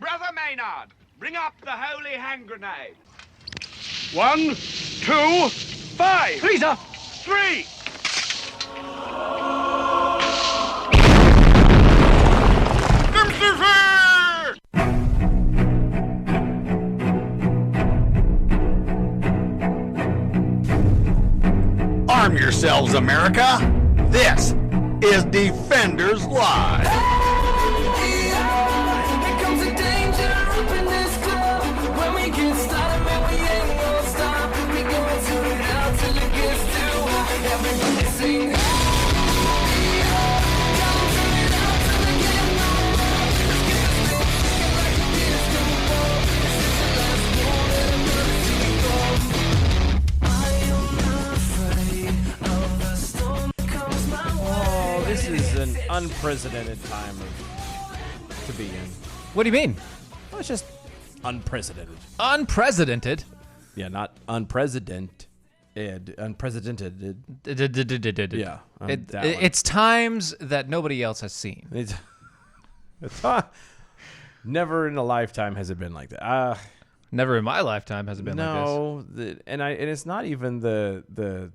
Brother Maynard, bring up the holy hand grenade. 1, 2, 5. Please, sir. 3. Arm yourselves, America. This is Defenders Live. This is an unprecedented time to be in. What do you mean? Well, it's just unprecedented. Unprecedented? Yeah, not unprecedented. Unprecedented. Yeah. It's times that nobody else has seen. It's never in a lifetime has it been like that. Never in my lifetime has it been like this. No, and it's not even the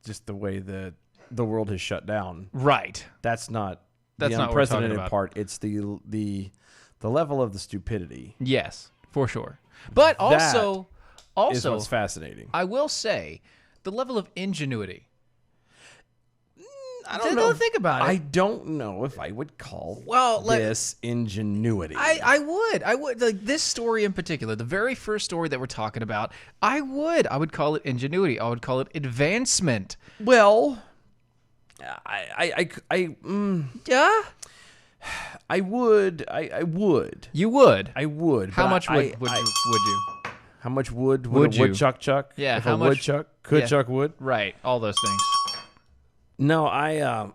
just the way that the world has shut down. Right. That's not That's the not what we're talking unprecedented about. part. It's the level of the stupidity. Yes, for sure. But also Is what's fascinating. I will say the level of ingenuity. I don't know. Don't think about it. I don't know if I would call this ingenuity. I would like this story in particular, the very first story that we're talking about. I would call it ingenuity. I would call it advancement. Well, Yeah. I would. You would. I would. How but much would you? How much wood Would a you? woodchuck chuck? Yeah, If how a much- woodchuck could yeah. chuck wood? Right. All those things. No, I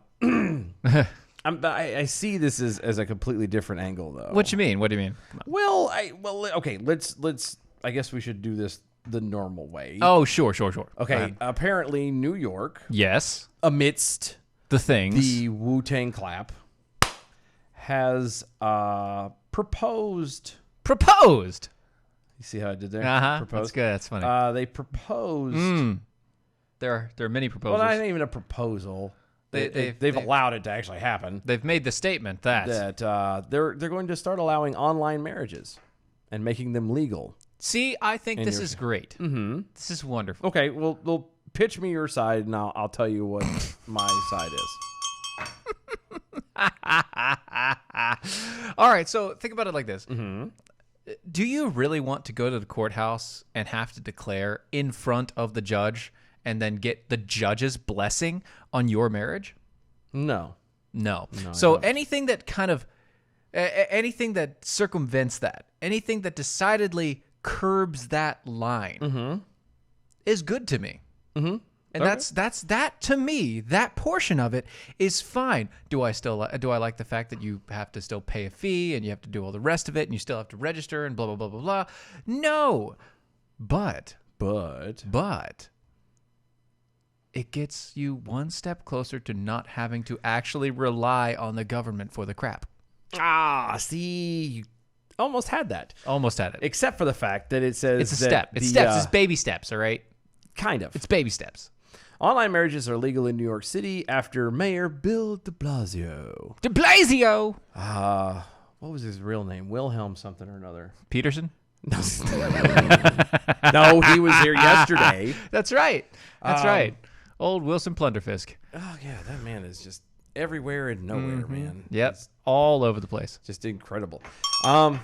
see this as a completely different angle, though. What you mean? What do you mean? Well, okay. Let's. I guess we should do this the normal way. Oh, sure. Okay. Apparently, New York, Yes. amidst The things. the Wu-Tang clap, has proposed. Proposed. You see how I did there? Uh-huh. Proposed. That's good. That's funny. They proposed. There are many proposals. Well, not even a proposal. They've allowed it to actually happen. They've made the statement that. They're going to start allowing online marriages and making them legal. See, I think In this your- is great. Mm-hmm. This is wonderful. Okay, well, pitch me your side, and I'll tell you what my side is. All right, so think about it like this. Mm-hmm. Do you really want to go to the courthouse and have to declare in front of the judge and then get the judge's blessing on your marriage? No. So anything that kind of anything that circumvents that, anything that decidedly curbs that line is good to me. Mm-hmm. And that's that to me. That portion of it is fine. Do I like the fact that you have to still pay a fee and you have to do all the rest of it and you still have to register and blah blah blah blah blah? No, but it gets you one step closer to not having to actually rely on the government for the crap. See, you almost had that. Almost had it. Except for the fact that it says It's a that step. It's steps. It's baby steps. All right. kind of. It's baby steps. Online marriages are legal in New York City after Mayor Bill de Blasio. De Blasio. What was his real name? Wilhelm something or another. Peterson. No, he was here yesterday. That's right. That's right. Old Wilson Plunderfisk. Oh, yeah, that man is just everywhere and nowhere, man. Yep. It's All over the place. just incredible. And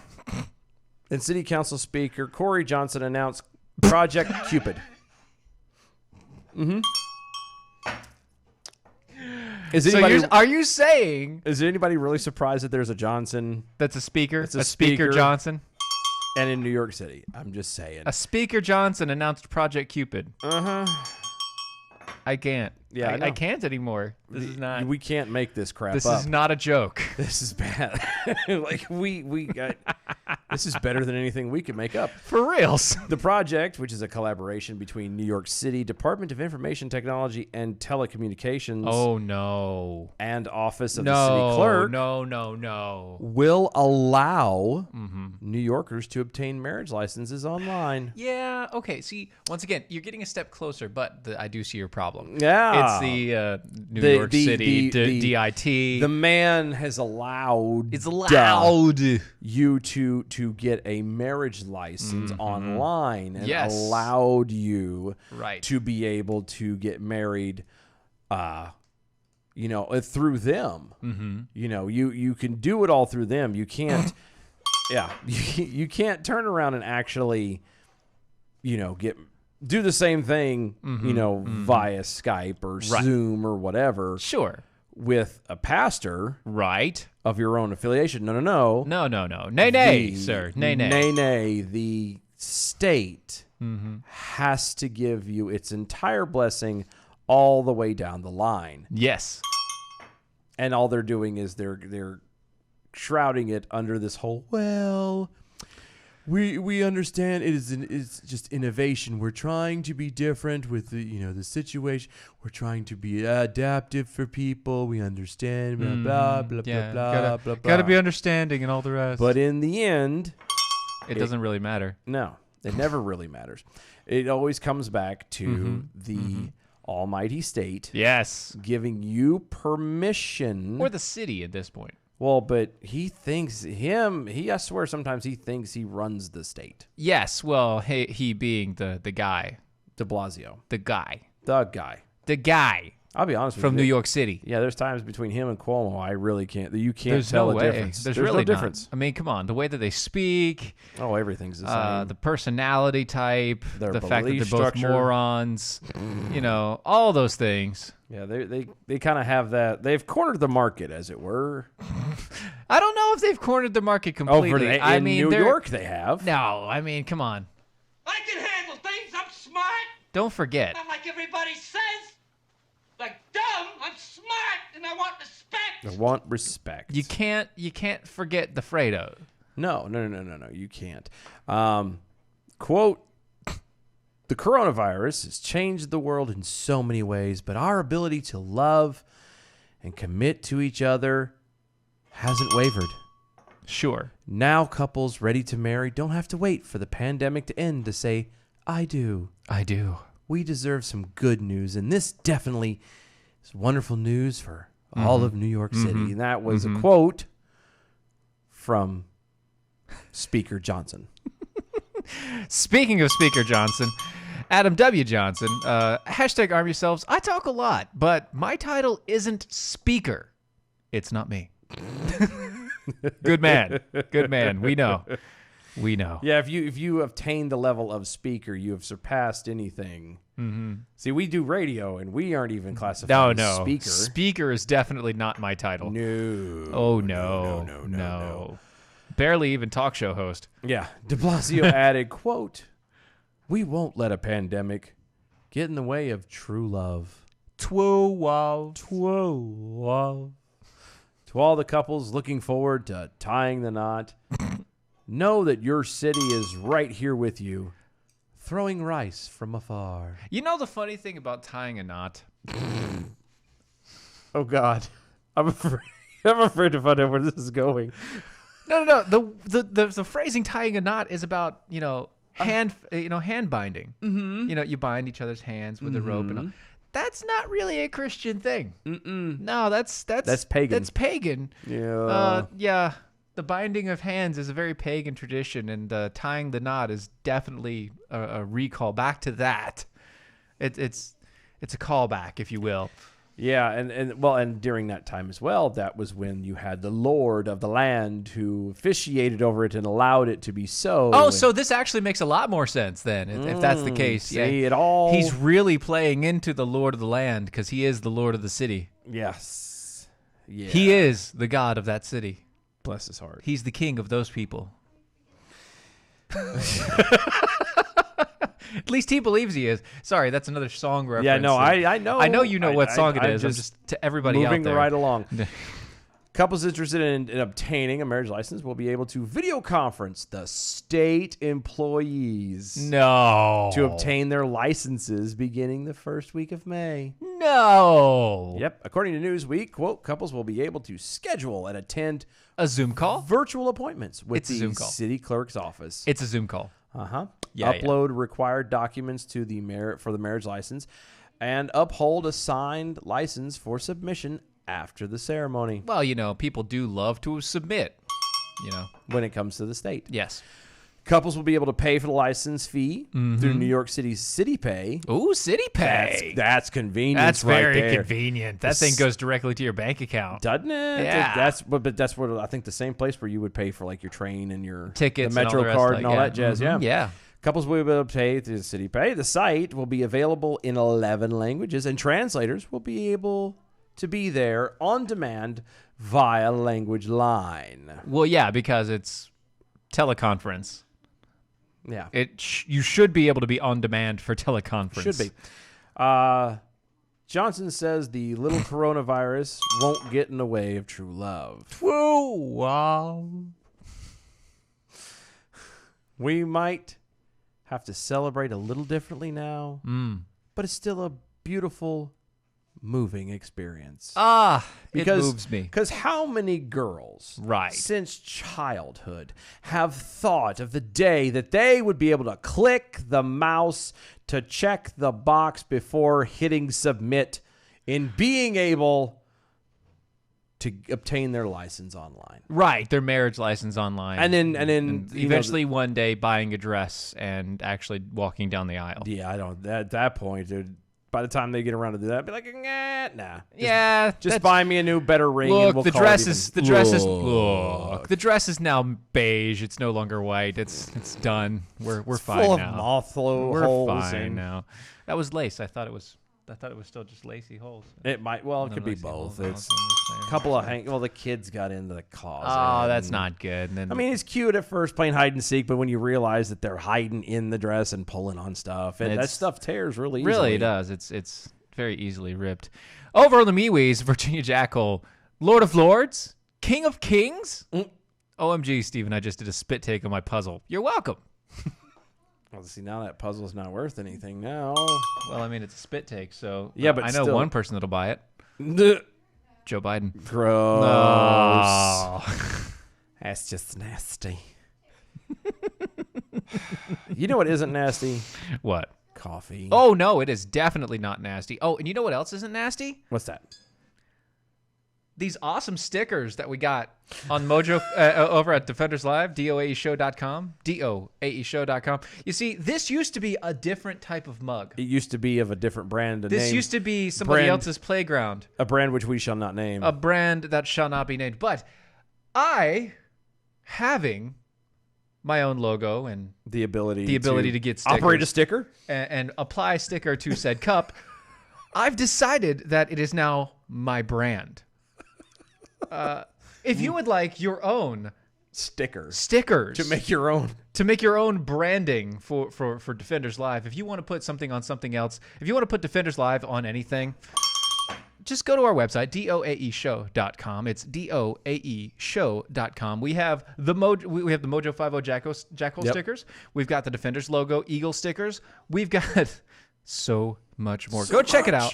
City Council Speaker Corey Johnson announced Project Cupid. Is anybody, Are you saying is anybody really surprised that there's a Johnson that's a speaker? It's a Speaker speaker. Johnson? and in New York City? I'm just saying. A Speaker Johnson announced Project Cupid. I can't. Yeah, I know. I can't anymore. This is not. We can't make this crap This up. is not a joke. This is bad. Like we got This is better than anything we could make up. For reals. The project, which is a collaboration between New York City Department of Information Technology and Telecommunications Oh, no. and Office of the City Clerk, No. will allow New Yorkers to obtain marriage licenses online. Yeah, okay. See, once again, you're getting a step closer, but I do see your problem. Yeah. It's the New York City DIT. The man has allowed It's allowed. you to get a marriage license online and Yes. allowed you Right. to be able to get married through them. You can do it all through them. You can't you can't turn around and actually do the same thing via Skype or Zoom or whatever Sure. with a pastor Right. of your own affiliation. No. No. Nay, sir. Nay. Nay. The state has to give you its entire blessing all the way down the line. Yes. And all they're doing is they're shrouding it under this whole, we understand it's just innovation. We're trying to be different with the situation. We're trying to be adaptive for people. We understand blah blah blah. Gotta be understanding and all the rest. But in the end, it doesn't really matter. no, it never really matters. It always comes back to the almighty state Yes. giving you permission. Or the city at this point. Well, but he I swear sometimes he thinks he runs the state. Yes. Well, he being the guy. De Blasio. The guy. The guy. The guy I'll be honest with from you. New York City. Yeah, there's times between him and Cuomo you really can't There's tell no a way. difference. There's really no not. difference. I mean, come on. The way that they speak, Oh, everything's the same. the personality type, Their the fact that they're belief both structure. morons, all those things. Yeah, they kind of have that. They've cornered the market, as it were. I don't know if they've cornered the market completely. In New York they have. No, I mean, come on. I can handle things. I'm smart. Don't forget. Not like everybody says. Like dumb. I'm smart and I want respect. I want respect. You can't forget the Fredo. No, you can't. Quote, the coronavirus has changed the world in so many ways, but our ability to love and commit to each other hasn't wavered. Sure. Now couples ready to marry don't have to wait for the pandemic to end to say, I do. I do. We deserve some good news, and this definitely is wonderful news for all of New York City. And that was a quote from Speaker Johnson. Speaking of Speaker Johnson, Adam W. Johnson, hashtag arm yourselves. I talk a lot, but my title isn't Speaker. It's not me. Good man. Good man. We know. Yeah, if you obtain the level of speaker, you have surpassed anything. See, we do radio, and we aren't even classified as speaker. Speaker is definitely not my title. No. Oh, no. Barely even talk show host. Yeah. De Blasio added, quote, we won't let a pandemic get in the way of true love. Twelve. To all the couples looking forward to tying the knot, know that your city is right here with you, throwing rice from afar. You know the funny thing about tying a knot? Oh, God. I'm afraid to find out where this is going. No. The phrasing "tying a knot" is about hand binding. Mm-hmm. You bind each other's hands with a rope, and all. That's not really a Christian thing. No, that's pagan. That's pagan. Yeah. Yeah. The binding of hands is a very pagan tradition, and tying the knot is definitely a recall back to that. It's a callback, if you will. Yeah, and during that time as well, that was when you had the Lord of the land who officiated over it and allowed it to be so. Oh, so this actually makes a lot more sense then, if that's the case. See, it all. He's really playing into the Lord of the land because he is the Lord of the city. Yes. Yeah. He is the God of that city. Bless his heart. He's the king of those people. At least he believes he is. Sorry, that's another song reference. Yeah, no, I know. I know you know what song it is. I'm just just to everybody out there. moving right along. Couples interested in obtaining a marriage license will be able to video conference the state employees No. to obtain their licenses beginning the first week of May. No. Yep. According to Newsweek, quote, couples will be able to schedule and attend A Zoom call? virtual appointments with It's a the Zoom call. city clerk's office. It's a Zoom call. Uh-huh. Yeah, Upload required documents to the for the marriage license and uphold a signed license for submission after the ceremony Well, you know, people do love to submit, you know. when it comes to the state. Yes. Couples will be able to pay for the license fee through New York City's City Pay. Ooh, City Pay. That's convenient. That's right very there. convenient. That thing goes directly to your bank account. Doesn't it? Yeah. But that's what I think the same place where you would pay for like your train and your Tickets the and all Metro the rest, card like, and all yeah. that jazz. Mhm. Yeah. Couples will be able to pay through the City Pay. The site will be available in 11 languages, and translators will be able to be there on demand via language line. Well, yeah, because it's teleconference. Yeah. You should be able to be on demand for teleconference. Should be. Johnson says the little coronavirus won't get in the way of true love. Whoa, wow. We might have to celebrate a little differently now, but it's still a beautiful, moving experience. It moves me. Because how many girls, Right. since childhood, have thought of the day that they would be able to click the mouse to check the box before hitting submit in being able to obtain their license online? Right, their marriage license online. And then you know, eventually one day buying a dress and actually walking down the aisle. yeah, I don't. At that point, dude, by the time they get around to do that, I'd be like, nah. Just buy me a new, better ring. Look, and we'll the call dress it is even. the dress is look. The dress is now beige. It's no longer white. It's done. We're fine full now. of moth We're holes. fine and now. That was lace. I thought it was still just lacy holes. It might. Well, it No could be lacy both. holes. It's I'm just saying. a couple of Well, the kids got into the closet. Oh, that's and- not good. And then, I mean, it's cute at first playing hide and seek, but when you realize that they're hiding in the dress and pulling on stuff, and that It's- stuff tears really easily. really does. It's very easily ripped. Over on the MeWe's, Virginia Jackal, Lord of Lords, King of Kings. OMG, Steven, I just did a spit take on my puzzle. You're welcome. Well, see, now that puzzle's not worth anything now. Well, I mean, it's a spit take, so Yeah, but I know still. one person that'll buy it. Gross. Joe Biden. That's just nasty. You know what isn't nasty? What? Coffee. Oh, no, it is definitely not nasty. Oh, and you know what else isn't nasty? What's that? These awesome stickers that we got on Mojo over at Defenders Live, doaeshow.com, doaeshow.com. You see, this used to be a different type of mug. It used to be of a different brand. This used to be somebody brand- else's playground. a brand which we shall not name. A brand that shall not be named. But I, having my own logo and the ability to get stickers. operate a sticker. and apply a sticker to said cup, I've decided that it is now my brand. If you would like your own Stickers stickers to make your own. branding for Defenders Live, if you want to put something on something else, if you want to put Defenders Live on anything, just go to our website, doaeshow.com. It's doaeshow.com. We have the Mojo 50 Jackal Yep. stickers. We've got the Defenders logo, Eagle stickers. We've got so much more. Go check it out.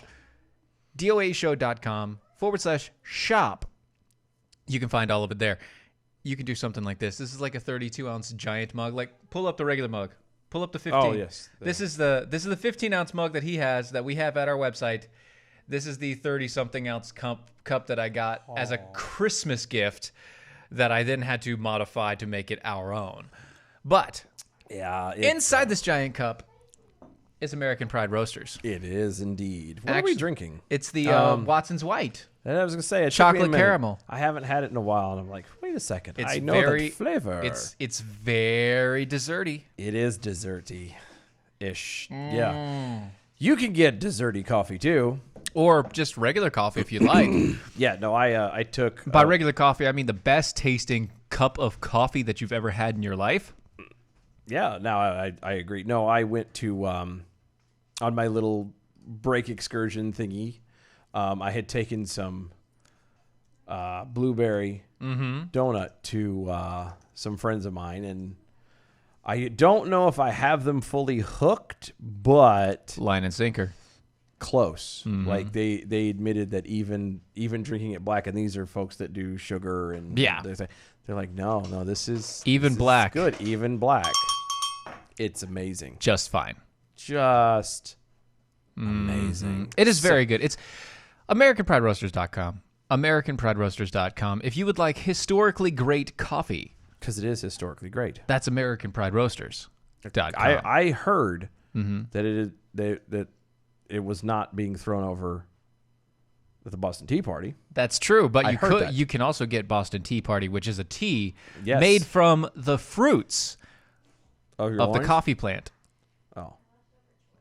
doaeshow.com/shop. You can find all of it there. You can do something like this. This is like a 32-ounce giant mug. Like, pull up the regular mug. Pull up the 15. Oh, yes. This is the 15-ounce mug that he has that we have at our website. This is the 30-something ounce cup that I got as a Christmas gift that I then had to modify to make it our own. But Yeah. inside this giant cup is American Pride Roasters. It is indeed. What are we drinking? It's the Watson's White. And I was gonna say it took me a Chocolate minute. caramel. I haven't had it in a while, and I'm like, wait a second. It's I know very the flavor. It's very desserty. It is desserty ish. Yeah. You can get desserty coffee too. Or just regular coffee if you'd like. Yeah. No, I took By regular coffee, I mean the best tasting cup of coffee that you've ever had in your life. Yeah, no, I agree. No, I went to on my little break excursion thingy. I had taken some blueberry donut to some friends of mine, and I don't know if I have them fully hooked, but Line and sinker. close. Like they admitted that even drinking it black, and these are folks that do sugar, and they're like, no, this is Even this black. is good, even black. It's amazing, Just fine. just amazing. It is very good. It's AmericanPrideRoasters.com. AmericanPrideRoasters.com. If you would like historically great coffee, because it is historically great. that's AmericanPrideRoasters.com. I heard that that it was not being thrown over at the Boston Tea Party. That's true, but I you heard could that. you can also get Boston Tea Party, which is a tea Yes. made from the fruits Of your of the loins? coffee plant. Oh,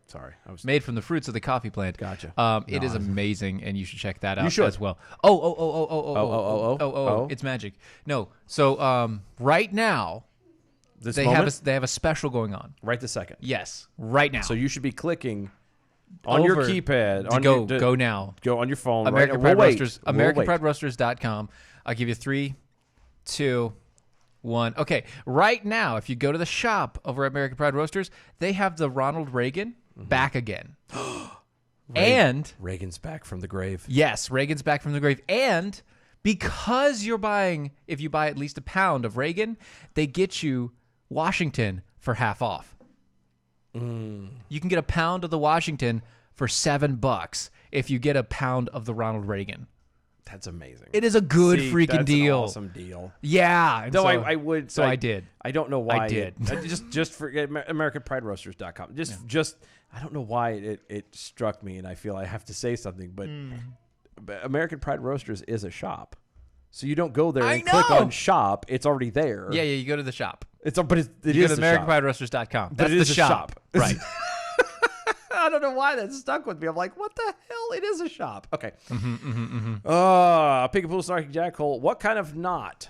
sorry. I was Made from the fruits of the coffee plant. Gotcha. It is amazing, and you should check that out should. as well. Oh, it's magic. No, so right now this they moment, have a special going on. right this second. Yes, right now. So you should be clicking on your Over keypad. to On go your, to- go now. Go on your phone. American right? Pride We'll Roasters. wait. We'll wait. AmericanPrideRoasters.com. I'll give you 3, 2, 1. Okay, right now, if you go to the shop over at American Pride Roasters, they have the Ronald Reagan back again. And Reagan's back from the grave. yes, Reagan's back from the grave. And because if you buy at least a pound of Reagan, they get you Washington for half off. You can get a pound of the Washington for $7 if you get a pound of the Ronald Reagan. That's amazing. It is a good See, freaking that's deal. An awesome deal. Yeah. and Though so, I would. So I did. I don't know why. I did. Just forget AmericanPrideRoasters.com. Just I don't know why it struck me, and I feel I have to say something, but American Pride Roasters is a shop. So you don't go there I and click know. on shop. It's already there. Yeah, you go to the shop. It is You go to the shop. AmericanPrideRoasters.com. But That's it the is a shop. Right. I don't know why that stuck with me. I'm like, what the hell? It is a shop. Okay. Pick a pool, snarky jackhole. What kind of knot?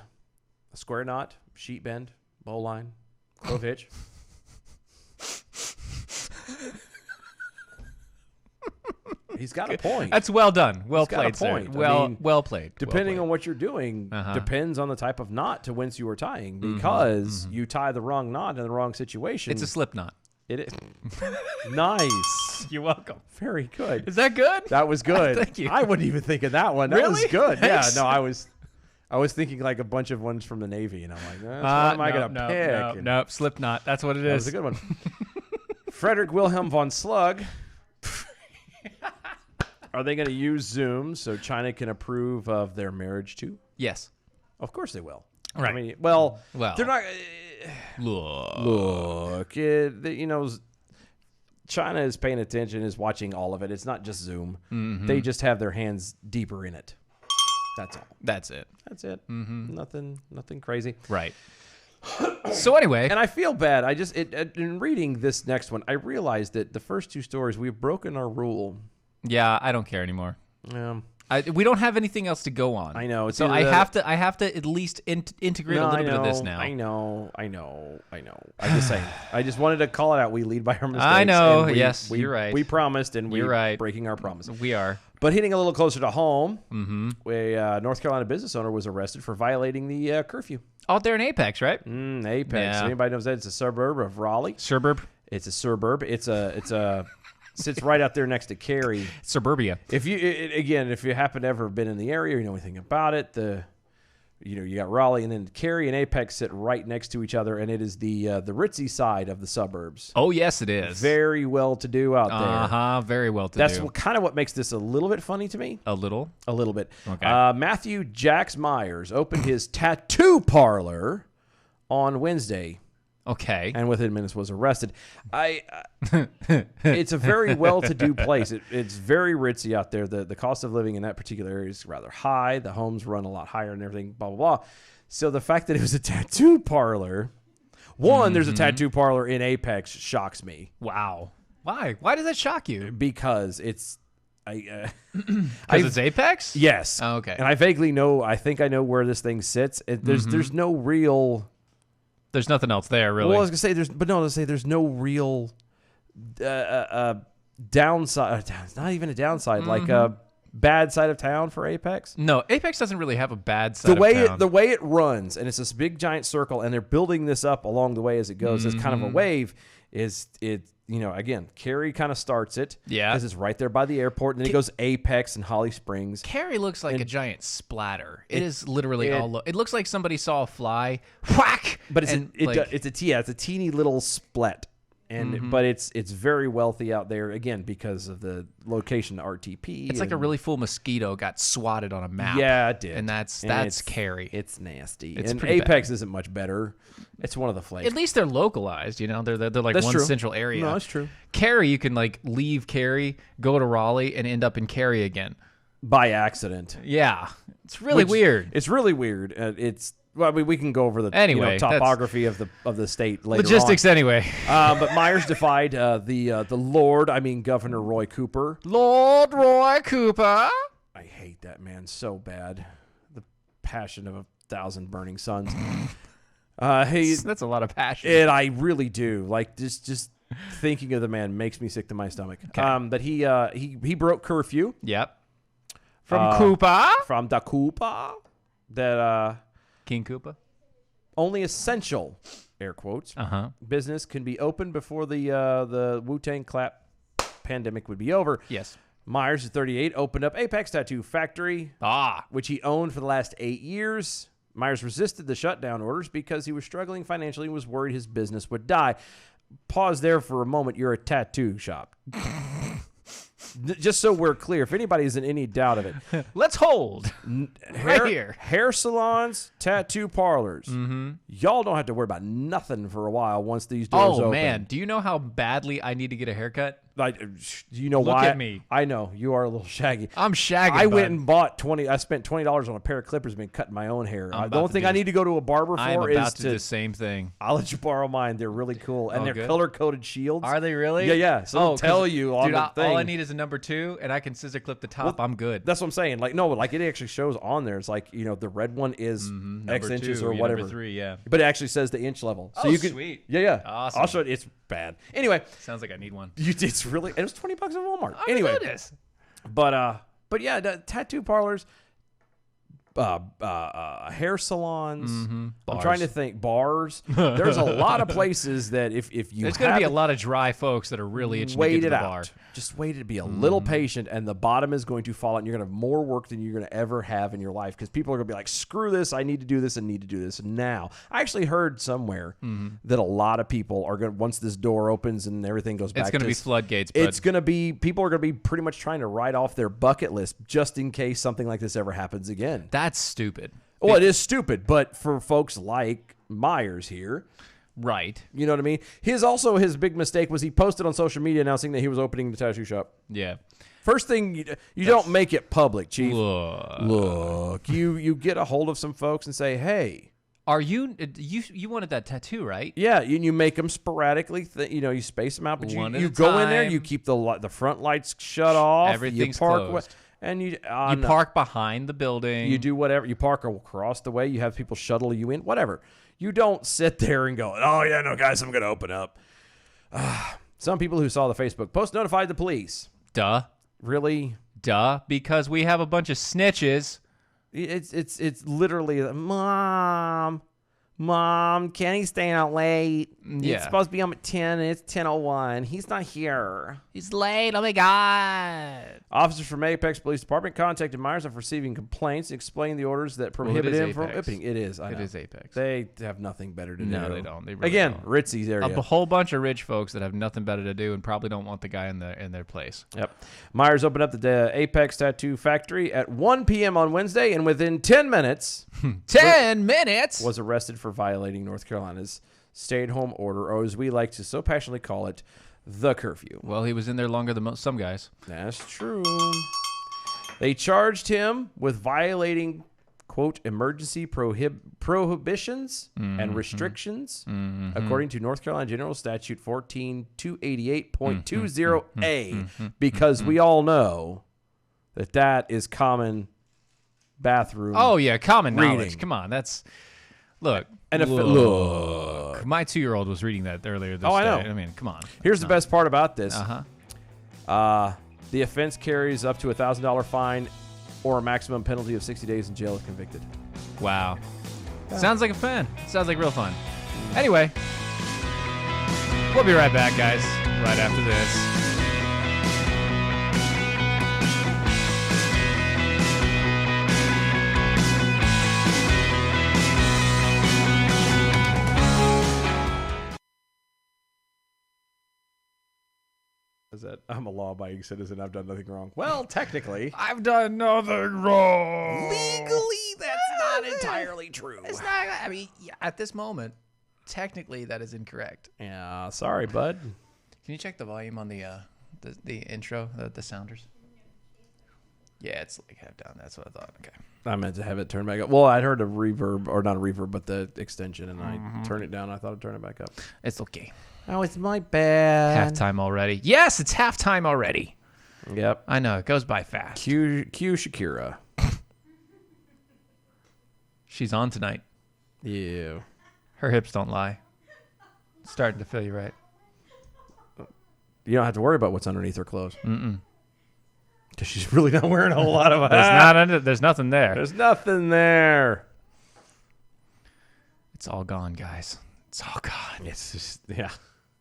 A square knot, sheet bend, bow line, clove hitch. He's got a point. That's well done. Well He's got a played, sir. point. I Well, mean, well played. Depending well on what you're doing, Uh-huh. depends on the type of knot to whence you are tying. Because you tie the wrong knot in the wrong situation. It's a slip knot. It is. Nice. You're welcome. Very good. Is that good? That was good. Thank you. I wouldn't even think of that one. That was Really? good. Thanks. Yeah, no, I was thinking like a bunch of ones from the Navy, and I'm like, what am I going to pick? And No, slip knot. That's what it that is. was a good one. Frederick Wilhelm von Slug. Are they going to use Zoom so China can approve of their marriage too? Yes. Of course they will. Right. I mean, well, Well. they're not. Look. Look, China is paying attention, is watching all of it. It's not just Zoom. They just have their hands deeper in it. That's all. That's it. That's it. Nothing crazy. Right. So anyway, And I feel bad. In reading this next one, I realized that the first two stories, we've broken our rule. yeah, I don't care anymore. We don't have anything else to go on. I know. It's So either I have to at least integrate a little bit of this now. I know. I'm just saying. I just wanted to call it out. We lead by our mistakes. I know. and Yes, we, you're right. We promised, and You're we're right. breaking our promise. We are. But hitting a little closer to home, a North Carolina business owner was arrested for violating the curfew. Out there in Apex, right? Apex. Yeah. Anybody knows that? It's a suburb of Raleigh. Suburb. It's a suburb. It's a sits right out there next to Cary. Suburbia. If you happen to ever have been in the area or you know anything about it, you got Raleigh and then Cary and Apex sit right next to each other, and it is the ritzy side of the suburbs. Oh, yes, it is. Very well to do out there. Very well to That's do. kind of what makes this a little bit funny to me. A little. A little bit. Okay. Matthew Jax Myers opened his tattoo parlor on Wednesday, Okay. and within minutes was arrested. It's a very well-to-do place. It's very ritzy out there. The cost of living in that particular area is rather high. The homes run a lot higher and everything, blah, blah, blah. So the fact that it was a tattoo parlor, there's a tattoo parlor in Apex, shocks me. Wow. Why? Why does that shock you? Because it's... Because it's Apex? Yes. Oh, okay. And I vaguely know, I think I know where this thing sits. There's no real... There's nothing else there, really. Well, I was gonna say there's no real downside. It's not even a downside. Like bad side of town for Apex? No, Apex doesn't really have a bad side of town. The way it runs, and it's this big giant circle, and they're building this up along the way as it goes. This kind of a wave is it. Again, Cary kind of starts it. Yeah. Because it's right there by the airport, and then it goes Apex and Holly Springs. Cary looks like a giant splatter. It is literally all. It looks like somebody saw a fly, whack. But it's a teeny little split, and but it's very wealthy out there again because of the location, RTP. It's like a really full mosquito got swatted on a map. Yeah, it did, and that's Cary. It's nasty. It's and pretty Apex isn't much better. It's one of the flavors. At least they're localized. They're like That's one true. central area. No, that's true. Cary, you can like leave Cary, go to Raleigh, and end up in Cary again by accident. Yeah, it's really weird. It's really weird. We can go over the topography of the state later. Logistics on. anyway. But Myers defied Governor Roy Cooper. Lord Roy Cooper. I hate that man so bad. The passion of 1,000 burning suns. That's a lot of passion. And I really do. Like just thinking of the man makes me sick to my stomach. Okay. But he broke curfew. Yep. From Cooper. From the Cooper. That King Koopa. Only essential, air quotes, business can be open before the Wu-Tang Clap pandemic would be over. Yes. Myers, at 38, opened up Apex Tattoo Factory, which he owned for the last 8 years. Myers resisted the shutdown orders because he was struggling financially and was worried his business would die. Pause there for a moment. You're a tattoo shop. Just so we're clear, if anybody is in any doubt of it. Let's hold right here. Hair salons, tattoo parlors. Y'all don't have to worry about nothing for a while once these doors open. Oh, man. Do you know how badly I need to get a haircut? You know why? Look at me. I know. You are a little shaggy. I'm shaggy. I went and bought I spent $20 on a pair of clippers and been cutting my own hair. The only thing I need to go to a barber for is to do the same thing. I'll let you borrow mine. They're really cool. And they're color-coded shields. Are they really? Yeah. So they'll tell you on the thing. All I need is a number 2, and I can scissor clip the top. I'm good. That's what I'm saying. It actually shows on there. It's like, the red one is X inches or whatever. Number 3, yeah. But it actually says the inch level. So you can, sweet. Yeah. Awesome. I'll show it. It's bad. Anyway. Sounds like I need one. It was $20 at Walmart. Oh, anyway. Goodness. But yeah, the tattoo parlors, hair salons. I'm trying to think. Bars. There's a lot of places that if you there's going to be a lot of dry folks that are really itching to get to the bar. Just wait to be a little patient, and the bottom is going to fall out, and you're going to have more work than you're going to ever have in your life because people are going to be like, screw this, I need to do this and need to do this now. I actually heard somewhere that a lot of people are going to, once this door opens and everything goes back, it's going to be floodgates. It's going to be, people are going to be pretty much trying to write off their bucket list just in case something like this ever happens again. That's stupid. Well, it is stupid, but for folks like Myers here, right? You know what I mean? His big mistake was he posted on social media announcing that he was opening the tattoo shop. Yeah. First thing, you don't make it public, Chief. Look. You get a hold of some folks and say, hey. Are you wanted that tattoo, right? Yeah, you make them sporadically. You space them out, but you go in there, you keep the front lights shut off. Everything's you park closed. And you park behind the building. You do whatever. You park across the way. You have people shuttle you in. Whatever. You don't sit there and go, oh, yeah, no, guys, I'm going to open up. Some people who saw the Facebook post notified the police. Duh. Really? Duh. Because we have a bunch of snitches. It's literally, Mom, Kenny's staying out late. Yeah. It's supposed to be home at 10, and it's 10:01. He's not here. He's late. Oh, my God. Officers from Apex Police Department contacted Myers after receiving complaints and explained the orders that prohibited him from opening. It is. I know. It is Apex. They have nothing better to do. No, they don't. They really Again, don't. Ritzy's area. A whole bunch of rich folks that have nothing better to do and probably don't want the guy in their place. Yep. Myers opened up the Apex Tattoo Factory at 1 p.m. on Wednesday, and within 10 minutes... 10 minutes? Was arrested for violating North Carolina's stay-at-home order, or as we like to so passionately call it, the curfew. Well, he was in there longer than some guys. That's true. They charged him with violating, quote, emergency prohibitions and restrictions, according to North Carolina General Statute 14288.20A, because we all know that is common bathroom. Oh, yeah, common reading. knowledge. Come on, that's... Look. Look. My 2-year-old was reading that earlier this day. I know. I mean, come on. Here's the best part about this. The offense carries up to a $1,000 fine or a maximum penalty of 60 days in jail if convicted. Wow. Sounds like a fun. Sounds like real fun. Anyway, we'll be right back, guys, right after this. Is that I'm a law-abiding citizen. I've done nothing wrong. Well, technically, I've done nothing wrong. legally, that's not entirely true. It's not. I mean, at this moment, technically, that is incorrect. Yeah, sorry, bud. Can you check the volume on the intro, the sounders? Yeah, it's like half down. That's what I thought. Okay. I meant to have it turned back up. Well, I'd heard a reverb, or not a reverb, but the extension, and I turned it down. I thought I'd turn it back up. It's okay. Oh, it's my bad. Halftime already. Yes, it's halftime already. Yep. I know. It goes by fast. Cue Shakira. She's on tonight. Yeah. Her hips don't lie. It's starting to feel you right. You don't have to worry about what's underneath her clothes. Mm-mm. Because she's really not wearing a whole lot of... There's nothing there. There's nothing there. It's all gone, guys. It's all gone. It's just, yeah.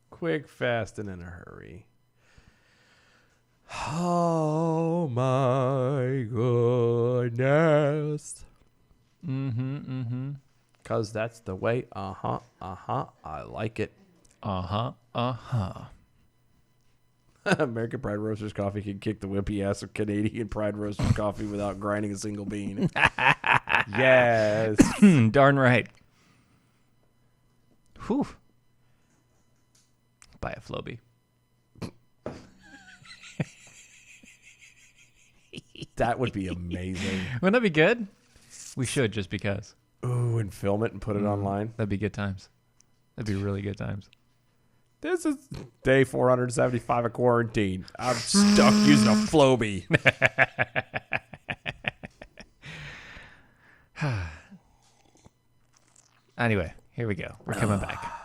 Quick, fast, and in a hurry. Oh, my goodness. Because that's the way, I like it. American Pride Roasters Coffee can kick the wimpy ass of Canadian Pride Roasters Coffee without grinding a single bean. Yes. Darn right. Whew. Buy a Floby. That would be amazing. Wouldn't that be good? We should, just because. Ooh, and film it and put it online. That'd be good times. That'd be really good times. This is day 475 of quarantine. I'm stuck using a Floby. Anyway, here we go. We're coming back.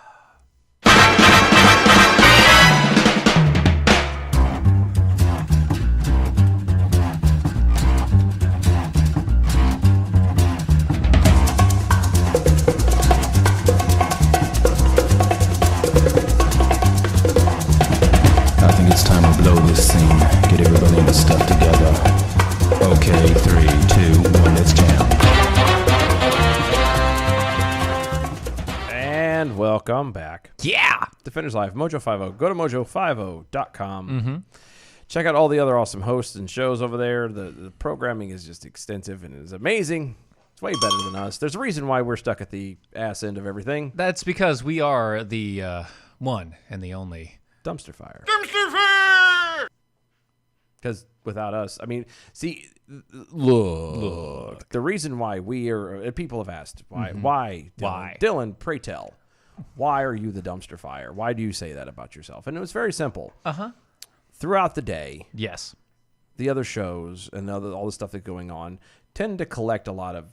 I think it's time to blow this scene. Get everybody in the stuff together. Okay, 3, 2, 1, let's jam. And welcome back. Yeah! Defenders Live, Mojo50. Go to mojo50.com. Check out all the other awesome hosts and shows over there. The programming is just extensive and is amazing. It's way better than us. There's a reason why we're stuck at the ass end of everything. That's because we are the one and the only. Dumpster fire. Dumpster fire! Because without us, I mean, see, look. The reason why we are, people have asked, why? Why? Dylan? Why? Dylan, pray tell. Why are you the dumpster fire? Why do you say that about yourself? And it was very simple. Throughout the day, Yes. the other shows and all the stuff that's going on tend to collect a lot of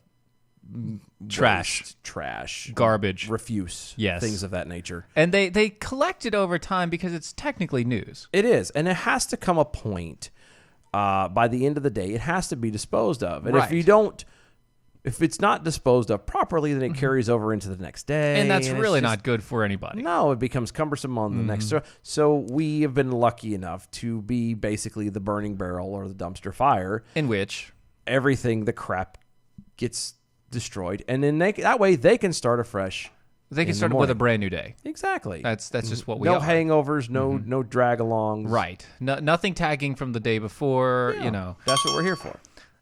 trash, Garbage. refuse, Yes. things of that nature. And they collect it over time because it's technically news. It is, and it has to come a point by the end of the day. It has to be disposed of, and Right. if it's not disposed of properly, then it carries over into the next day, And that's it's really just- not good for anybody. No, it becomes cumbersome on the next. So we have been lucky enough to be basically the burning barrel or the dumpster fire. In which Everything, the crap, gets destroyed, and then that way they can start afresh. they can in the start with morning. a brand new day. Exactly. That's just what we no are. hangovers, no drag-alongs. Right. No, nothing tagging from the day before, Yeah, you know. that's what we're here for.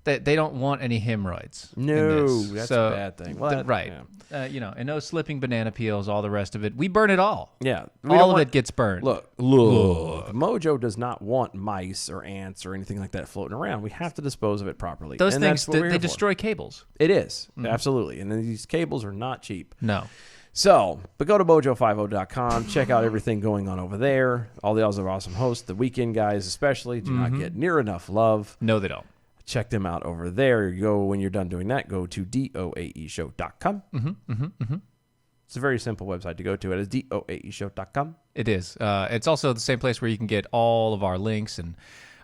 They don't want any hemorrhoids. in No, this. that's So, a bad thing. Well, right. yeah. You know, and no slipping banana peels, all the rest of it. We burn it all. Yeah, we All don't of want- it gets burned. Look. Mojo does not want mice or ants or anything like that floating around. We have to dispose of it properly. Those and things, that's what we're they here for. destroy cables. It is, absolutely. And then these cables are not cheap. No. So, but go to mojo50.com. Check out everything going on over there. All the other awesome hosts. The weekend guys especially do not get near enough love. No, they don't. Check them out over there. You go, when you're done doing that, go to doaeshow.com. It's a very simple website to go to. It is doaeshow.com. It is. It's also the same place where you can get all of our links and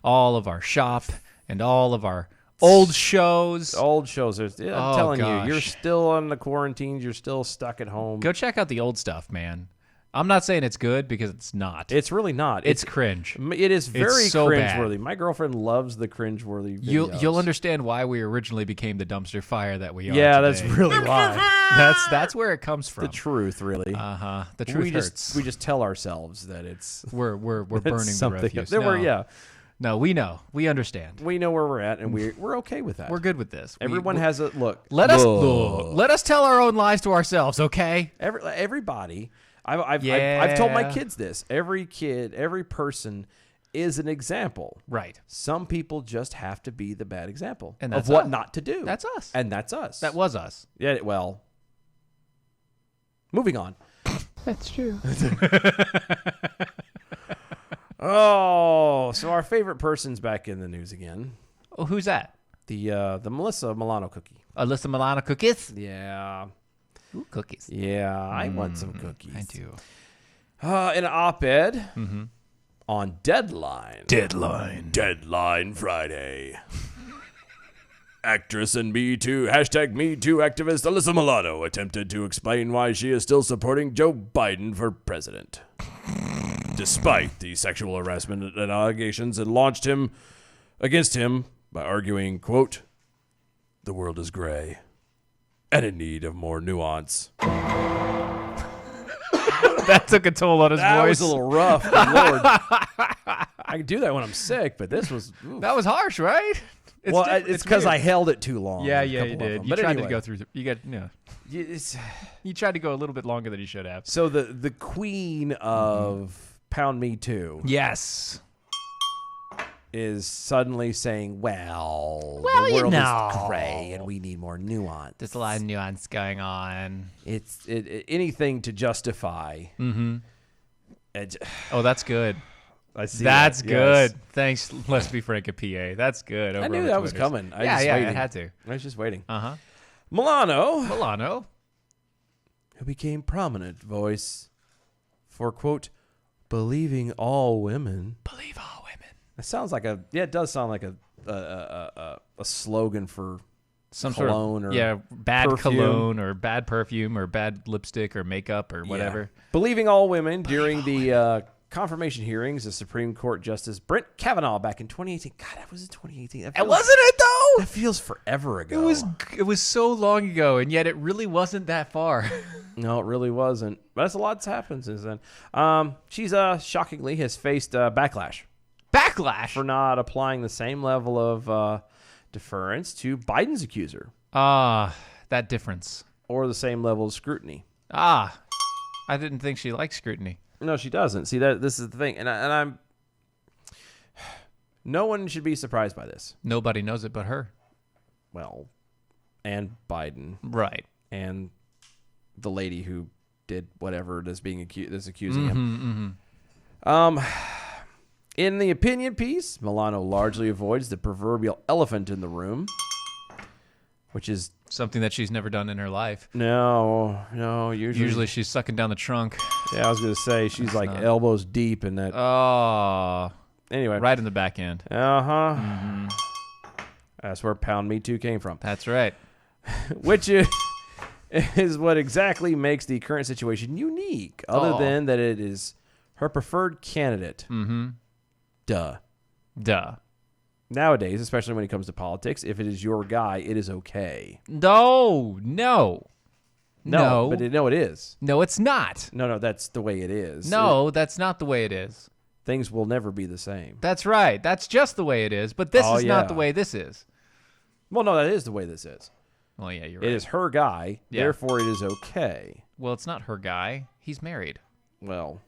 all of our shop and all of our old shows. Old shows. I'm telling gosh. you, you're still on the quarantines. You're still stuck at home. Go check out the old stuff, man. I'm not saying it's good because it's not. It's really not. It's cringe. It is very so cringeworthy. bad. My girlfriend loves the cringeworthy videos. You'll understand why we originally became the dumpster fire that we are. Yeah, that's today. really why. That's where it comes from. The truth, really. The truth hurts. We just tell ourselves that it's we're burning the something. refuse. No, we know. We understand. we know where we're at, and we're okay with that. We're good with this. Everyone has a look. Let us tell our own lies to ourselves, okay? Everybody. I've told my kids this. Every kid, every person is an example. Right. Some people just have to be the bad example And of that's what us. not to do. That's us. And that's us. That was us. Yeah, well. Moving on. That's true. Oh, so our favorite person's back in the news again. Oh, who's that? The Melissa Milano cookie. Alyssa Milano cookies? Yeah. Ooh, cookies. Yeah, I want some cookies. I do. In an op-ed on Deadline. Deadline Friday. Actress and Me Too activist Alyssa Milano attempted to explain why she is still supporting Joe Biden for president. Despite the sexual harassment and allegations, and launched him against him by arguing, quote, "The world is gray and in need of more nuance." That took a toll on his That voice. was a little rough. Good Lord. I can do that when I'm sick, but this was... oof. That was harsh, right? It's because I held it too long. Yeah, a you couple of did. them. You But tried anyway, to go through. You tried to go a little bit longer than you should have. So the queen of Pound Me Too Yes. is suddenly saying, well, Well, the you world know. is gray and we need more nuance. There's a lot of nuance going on. It's anything to justify. Mm-hmm. It- Oh, that's good. I see That's that, good. yes. Thanks. Let's be frank at PA. That's good. I over knew on the that was Twitters. coming. I Yeah, was yeah, waiting. it had to. I was just waiting. Uh-huh. Milano, Milano. who became prominent voice for, quote, believing all women. Believe all women. It sounds like it does sound like a slogan for Some cologne sort of, or bad perfume. cologne or bad perfume or bad lipstick or makeup or whatever. Yeah. Believing all women during the confirmation hearings of Supreme Court Justice Brett Kavanaugh back in 2018. God, that was in 2018. That feels, Wasn't it though? That feels forever ago. It was so long ago, and yet it really wasn't that far. No, it really wasn't. But that's a lot that's happened since then. She's shockingly has faced backlash Backlash. for not applying the same level of deference to Biden's accuser That difference. or the same level of scrutiny. I didn't think she liked scrutiny. No, she doesn't. See, this is the thing, and I'm. No one should be surprised by this. Nobody knows it but her. Well, and Biden Right. and the lady who did whatever it is being accusing him. In the opinion piece, Milano largely avoids the proverbial elephant in the room, which is Something that she's never done in her life. no. Usually She's sucking down the trunk. yeah, I was gonna say she's like elbows deep in that. Oh. Anyway, Right in the back end. That's where Pound Me Too came from. That's right. Which is what exactly makes the current situation unique, other than that it is her preferred candidate. Mm-hmm. Duh. Nowadays, especially when it comes to politics, if it is your guy, it is okay. No. But it is. No, it's not. No, that's the way it is. No, that's not the way it is. Things will never be the same. That's right. That's just the way it is. But this is yeah. not the way this is. Well, no, that is the way this is. Well, yeah, you're right. It is her guy, Yeah. therefore it is okay. Well, it's not her guy. He's married. Well,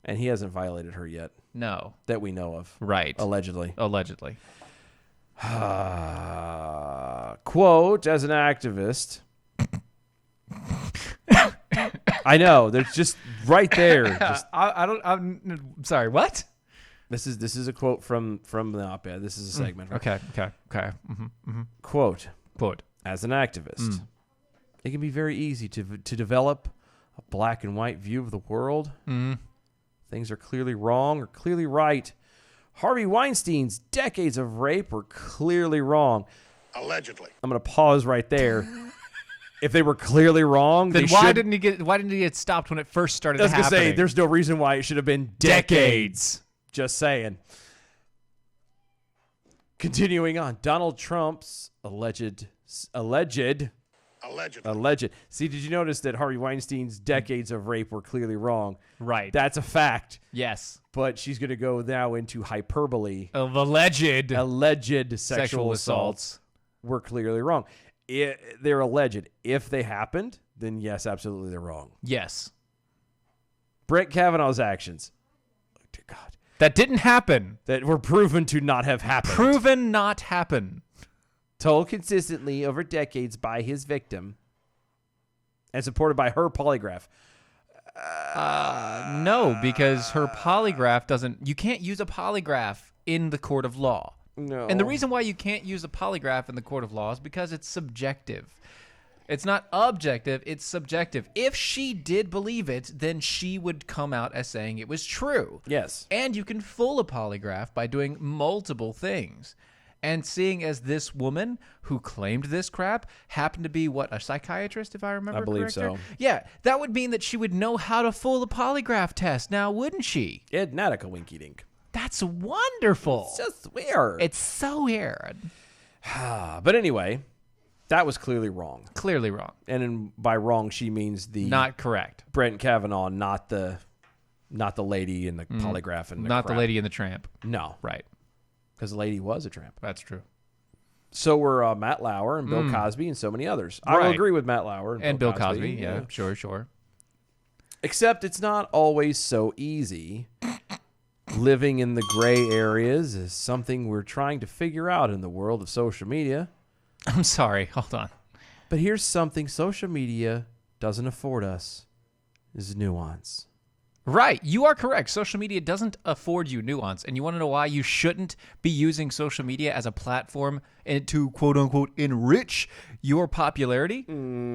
and he hasn't violated her yet, No. that we know of. Right. Allegedly. Allegedly. Quote, as an activist. I know. There's just right there. Just, I'm sorry. What? this is a quote from the op-ed. This is a segment. Okay. Mm-hmm. Quote, Quote. as an activist, it can be very easy to develop a black and white view of the world. Things are clearly wrong or clearly right, Harvey Weinstein's decades of rape were clearly wrong. Allegedly. I'm going to pause right there. If they were clearly wrong, Then they why should... didn't he get stopped when it first started I was going to happening? say, there's no reason why it should have been decades. Just saying. Continuing on, Donald Trump's alleged. Allegedly. See, did you notice that Harvey Weinstein's decades of rape were clearly wrong? Right. That's a fact. Yes. But she's going to go now into hyperbole. Of alleged Sexual assaults were clearly wrong. They're alleged. If they happened, then yes, absolutely they're wrong. Yes. Brett Kavanaugh's actions. Oh, dear God. That didn't happen. That were proven to not have happened. Proven not happen. Told consistently over decades by his victim and supported by her polygraph. No, because her polygraph doesn't... You can't use a polygraph in the court of law. No. And the reason why you can't use a polygraph in the court of law is because it's subjective. It's not objective, it's subjective. If she did believe it, then she would come out as saying it was true. Yes. And you can fool a polygraph by doing multiple things. And seeing as this woman who claimed this crap happened to be, a psychiatrist, if I remember I believe correctly? so. Yeah, that would mean that she would know how to fool a polygraph test now, wouldn't she? Isn't that a winky dink? That's wonderful. It's just weird. It's so weird. But anyway, that was clearly wrong. Clearly wrong. And by wrong, she means the Not correct. Brent Kavanaugh, not the lady in the polygraph and Not the lady in the tramp. No, Right. because the lady was a tramp. That's true. So were Matt Lauer and Bill Cosby and so many others. I will Right. agree with Matt Lauer And Bill Cosby. Yeah, sure. Except it's not always so easy. Living in the gray areas is something we're trying to figure out in the world of social media. I'm sorry. Hold on. But here's something social media doesn't afford us is nuance. Right. You are correct. Social media doesn't afford you nuance. And you want to know why you shouldn't be using social media as a platform and to quote unquote enrich your popularity?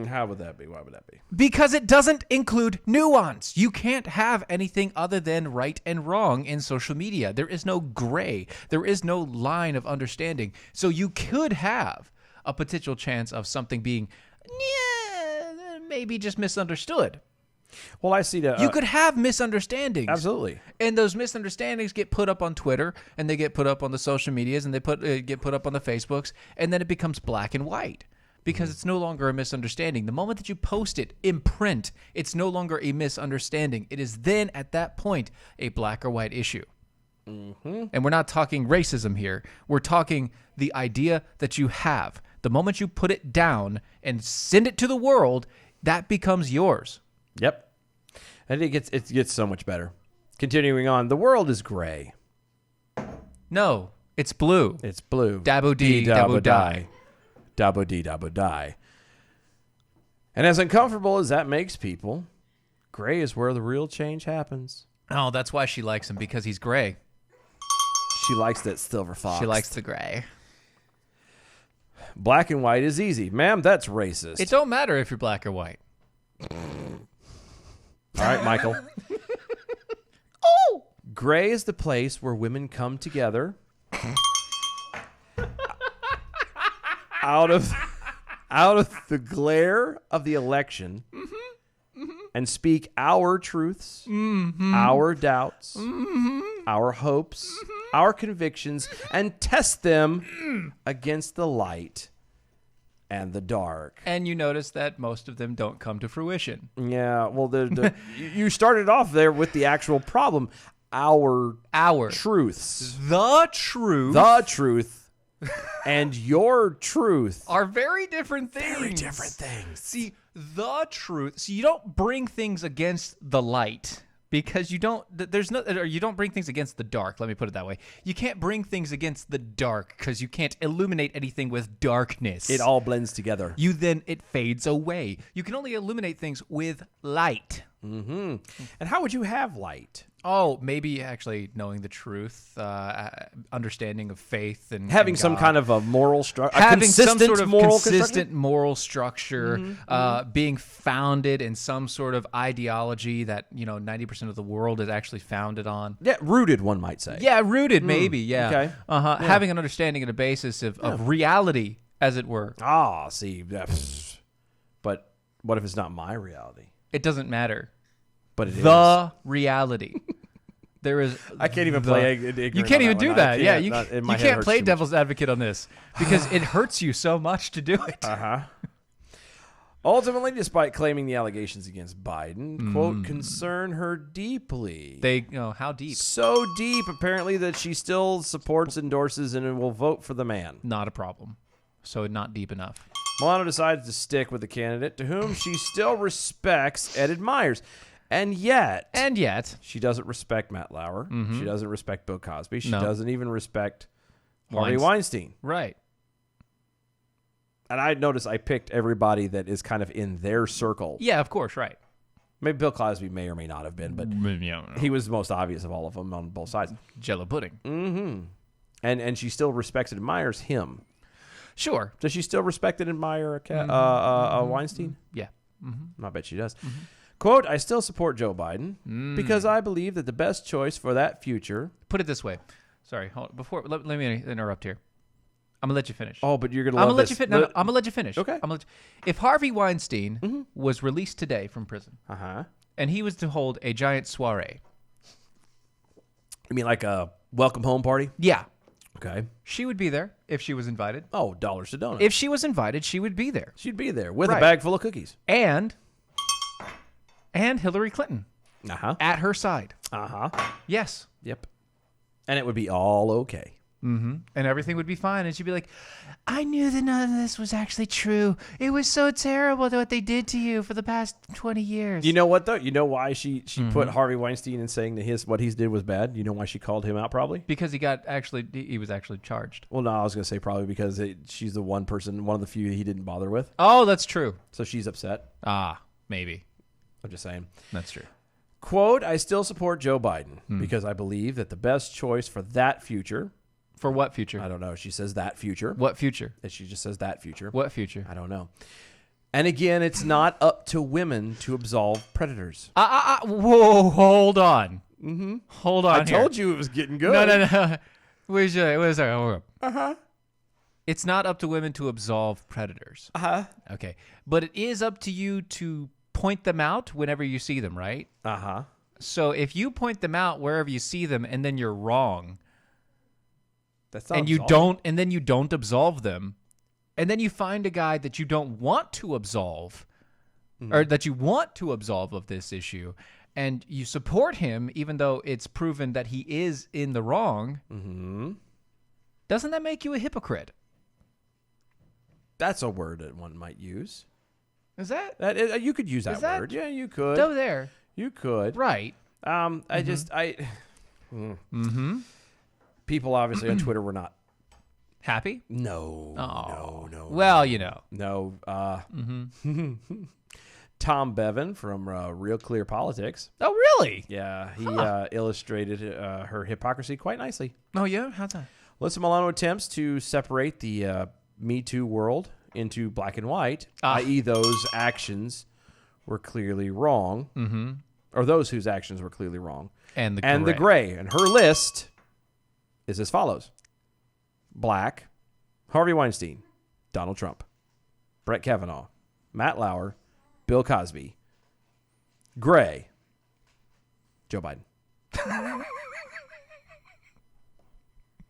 How would that be? Why would that be? Because it doesn't include nuance. You can't have anything other than right and wrong in social media. There is no gray. There is no line of understanding. So you could have a potential chance of something being maybe just misunderstood. Well, I see that. You could have misunderstandings. Absolutely. And those misunderstandings get put up on Twitter, and they get put up on the social medias, and they get put up on the Facebooks, and then it becomes black and white because it's no longer a misunderstanding. The moment that you post it in print, it's no longer a misunderstanding. It is then, at that point, a black or white issue. And we're not talking racism here. We're talking the idea that you have. The moment you put it down and send it to the world, that becomes yours. Yep. And it gets so much better. Continuing on, the world is gray. No, it's blue. It's blue. Dabo dee, dabo die. Dabo dee, dabo die. And as uncomfortable as that makes people, gray is where the real change happens. Oh, that's why she likes him, because he's gray. She likes that silver fox. She likes the gray. Black and white is easy. Ma'am, that's racist. It don't matter if you're black or white. All right, Michael. Oh! Gray is the place where women come together out of the glare of the election and speak our truths, our doubts, our hopes, our convictions, and test them against the light and the dark. And you notice that most of them don't come to fruition. Yeah, well, you started off there with the actual problem. Our truths. The truth. The truth and your truth are very different things. Very different things. See, the truth. So you don't bring things against the light. Because you don't bring things against the dark. Let me put it that way. You can't bring things against the dark because you can't illuminate anything with darkness. It all blends together. It fades away. You can only illuminate things with light. Mm-hmm. And how would you have light? Oh, maybe actually knowing the truth, understanding of faith, and Having and some God. kind of a moral structure, Having some sort of moral consistent moral structure, being founded in some sort of ideology that 90% of the world is actually founded on. Yeah, rooted, one might say. Yeah, rooted maybe. Yeah. okay. Having an understanding and a basis of reality, as it were. Ah, see, but what if it's not my reality? It doesn't matter. But it is. The reality. There is. I can't even play ignorant. You can't on even that do one. that. I Yeah, can't. you Not- in you my head can't hurts play too much. devil's advocate on this because it hurts you so much to do it. Ultimately, despite claiming the allegations against Biden, quote, concern her deeply. How deep? So deep, apparently, that she still supports, endorses, and will vote for the man. Not a problem. So not deep enough. Milano decides to stick with the candidate to whom she still respects and admires. And yet, she doesn't respect Matt Lauer. She doesn't respect Bill Cosby. She doesn't even respect Harvey Weinstein. Right. And I noticed I picked everybody that is kind of in their circle. Yeah, of course, right. Maybe Bill Cosby may or may not have been, but he was the most obvious of all of them on both sides. Jello pudding. Mm-hmm. And she still respects and admires him. Sure. Does she still respect and admire Weinstein? Yeah. I bet she does. Quote, I still support Joe Biden because I believe that the best choice for that future... Put it this way. Sorry. Let me interrupt here. I'm going to let you finish. Oh, but you're going to I'm love gonna let this. you finish. No, I'm going to let you finish. Okay. If Harvey Weinstein was released today from prison Uh-huh. and he was to hold a giant soiree. You mean like a welcome home party? Yeah. Okay. She would be there if she was invited. Oh, dollars to donuts. If she was invited, she would be there. She'd be there with Right. a bag full of cookies. And Hillary Clinton Uh-huh. at her side. Uh-huh. Yes. Yep. And it would be all okay. And everything would be fine. And she'd be like, I knew that none of this was actually true. It was so terrible what they did to you for the past 20 years. You know what, though? You know why she put Harvey Weinstein in saying that what he did was bad? You know why she called him out, probably? Because he was actually charged. Well, no, I was going to say probably because she's the one of the few he didn't bother with. Oh, that's true. So she's upset. Maybe. I'm just saying. That's true. Quote, I still support Joe Biden because I believe that the best choice for that future... For what future? I don't know. She says that future. What future? And she just says that future. What future? I don't know. And again, it's not up to women to absolve predators. Whoa, hold on. Hold on. I told you it was getting good. No. Wait a second. Uh-huh. It's not up to women to absolve predators. Uh-huh. Okay. But it is up to you to point them out whenever you see them, right? Uh-huh. So if you point them out wherever you see them and then you're wrong, That's not and you absolving. don't absolve them, and then you find a guy that you don't want to absolve, or that you want to absolve of this issue, and you support him even though it's proven that he is in the wrong, doesn't that make you a hypocrite? That's a word that one might use. Is that? You could use that word. Yeah, you could. Over there. You could. Right. People obviously on Twitter were not. Happy? No. Oh. No. Well, you know. No. Tom Bevan from Real Clear Politics. Oh, really? Yeah, he illustrated her hypocrisy quite nicely. Oh, yeah? How's that? Alyssa Milano attempts to separate the Me Too world into black and white, i.e. those actions were clearly wrong, or those whose actions were clearly wrong. And the gray. And her list is as follows. Black, Harvey Weinstein, Donald Trump, Brett Kavanaugh, Matt Lauer, Bill Cosby, gray, Joe Biden.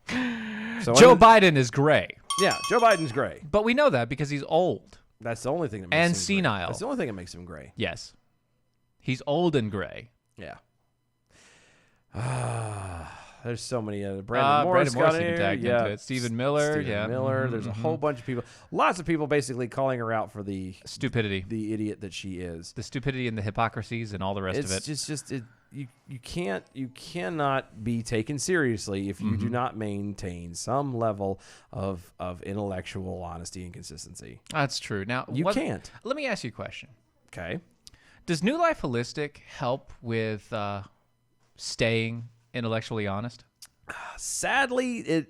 Joe Biden is gray. Yeah, Joe Biden's gray. But we know that because he's old. That's the only thing that makes And him senile. Gray. That's the only thing that makes him gray. Yes. He's old and gray. Yeah. There's so many Brandon Morris got even here. tagged into it. Stephen Miller. Miller. There's a whole bunch of people. Lots of people basically calling her out for the stupidity, the idiot that she is. The stupidity and the hypocrisies and all the rest of it. It's just you cannot be taken seriously if you do not maintain some level of intellectual honesty and consistency. That's true. Now you can't. Let me ask you a question. Okay. Does New Life Holistic help with staying intellectually honest? Sadly,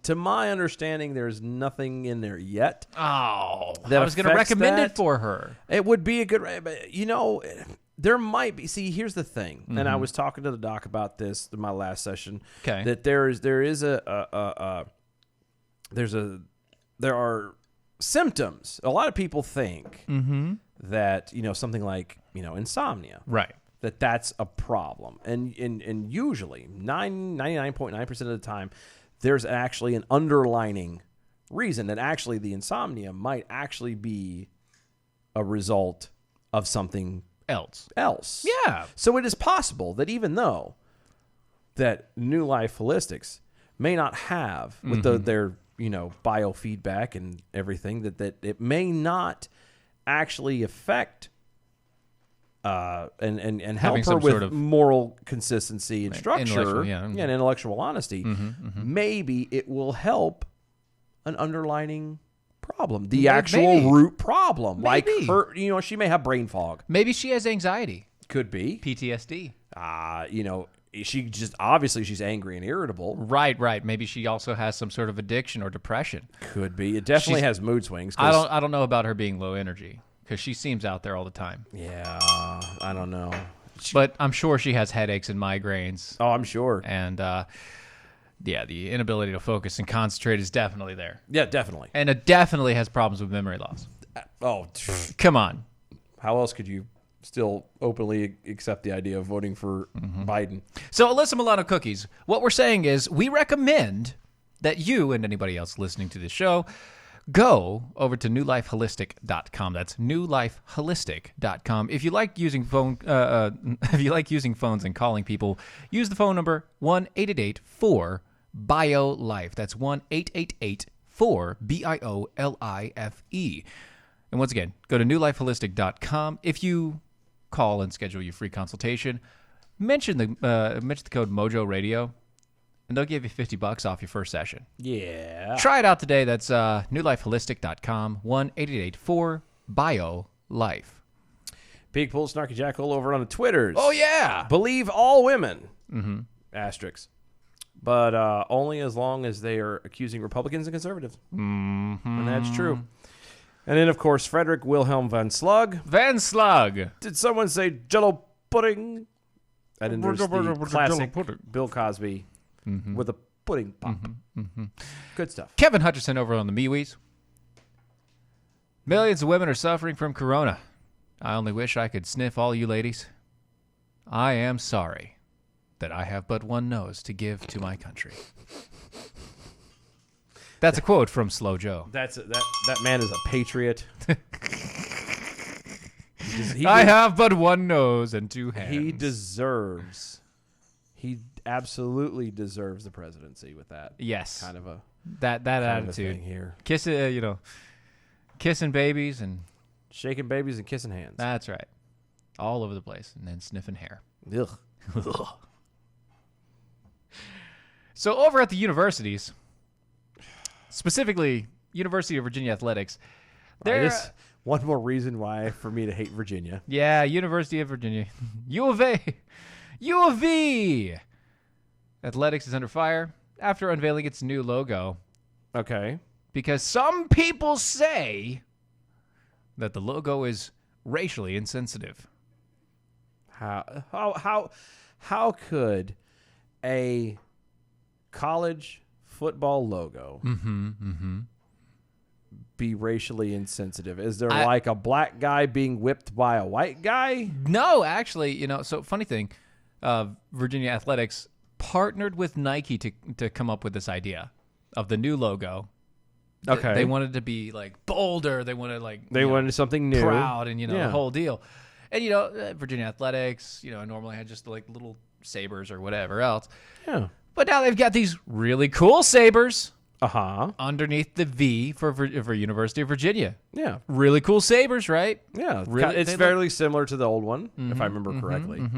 to my understanding, there's nothing in there yet. Oh, that I was going to affects recommend that. it for her. It would be a good, but there might be. See, here's the thing, and I was talking to the doc about this in my last session. Okay. That there are symptoms. A lot of people think that something like insomnia, Right. that's a problem, and usually 99.9% of the time, there's actually an underlining reason that actually the insomnia might actually be a result of something else. Yeah. So it is possible that even though that New Life Holistics may not have with their biofeedback and everything, that it may not actually affect and help Having her some with sort of moral consistency and structure intellectual, yeah. and intellectual honesty. Maybe it will help an underlining problem, the actual root problem. Maybe. Like her, she may have brain fog. Maybe she has anxiety, Could be. PTSD. She's angry and irritable. Right. Maybe she also has some sort of addiction or depression. Could be. It definitely has mood swings. I don't know about her being low energy because she seems out there all the time. Yeah, I don't know. But I'm sure she has headaches and migraines. Oh, I'm sure. And the inability to focus and concentrate is definitely there. Yeah, definitely. And it definitely has problems with memory loss. Oh, Come on. how else could you still openly accept the idea of voting for Biden? So, Alyssa Milano Cookies, what we're saying is we recommend that you and anybody else listening to this show go over to newlifeholistic.com. That's newlifeholistic.com. If you like using phones and calling people, use the phone number 1-888-4-BIO-LIFE. That's 1-888-4-BIOLIFE. And once again, go to newlifeholistic.com. If you call and schedule your free consultation, mention the code Mojo Radio, and they'll give you $50 off your first session. Yeah. Try it out today. That's newlifeholistic.com, 1-888-4-BIO-LIFE. Big Pull, Snarky Jackal over on the Twitters. Oh, yeah. Believe all women. Asterisks. But only as long as they are accusing Republicans and conservatives. And that's true. And then, of course, Frederick Wilhelm Van Slug. Van Slug. Did someone say Jello pudding? And then there's the classic Bill Cosby with a pudding pop. Good stuff. Kevin Hutcherson over on the MeWe's. Millions of women are suffering from corona. I only wish I could sniff all you ladies. I am sorry that I have but one nose to give to my country. That's a quote from Slow Joe. That man is a patriot. I have but one nose and two hands. He absolutely deserves the presidency with that. Yes. Kind of a that attitude thing here. Kissing babies and shaking babies and kissing hands. That's right. All over the place and then sniffing hair. Ugh. So over at the universities, specifically University of Virginia Athletics, there's one more reason why for me to hate Virginia. Yeah, University of Virginia. U of A. U of V. Athletics is under fire after unveiling its new logo. Okay. Because some people say that the logo is racially insensitive. How could a college football logo be racially insensitive? Is there like a black guy being whipped by a white guy? No, actually, so funny thing, Virginia Athletics partnered with Nike to come up with this idea of the new logo. Okay. They wanted to be like bolder. They wanted wanted something new, proud, and the whole deal. And Virginia Athletics, normally had just like little sabers or whatever else. Yeah. But now they've got these really cool sabers. Underneath the V for University of Virginia. Yeah. Really cool sabers, right? Yeah. Really, it's fairly similar to the old one, if I remember correctly.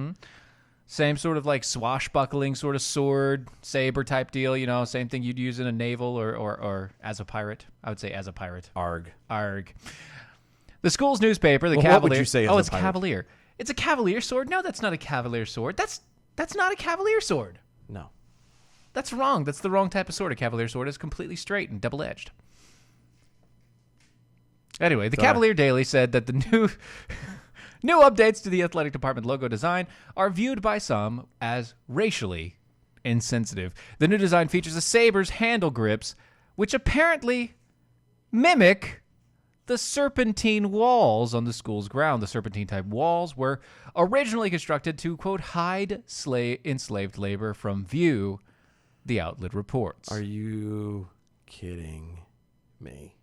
Same sort of like swashbuckling sort of sword, saber type deal, same thing you'd use in a naval or as a pirate. I would say as a pirate. Arg. The school's newspaper, the Cavalier. What would you say as it's a pirate? Cavalier. It's a cavalier sword. No, that's not a cavalier sword. That's not a cavalier sword. No. That's wrong. That's the wrong type of sword. A cavalier sword is completely straight and double-edged. Anyway, the Cavalier Daily said that the new updates to the athletic department logo design are viewed by some as racially insensitive. The new design features the saber's handle grips, which apparently mimic the serpentine walls on the school's ground. The serpentine-type walls were originally constructed to, quote, hide enslaved labor from view, the outlet reports. Are you kidding me?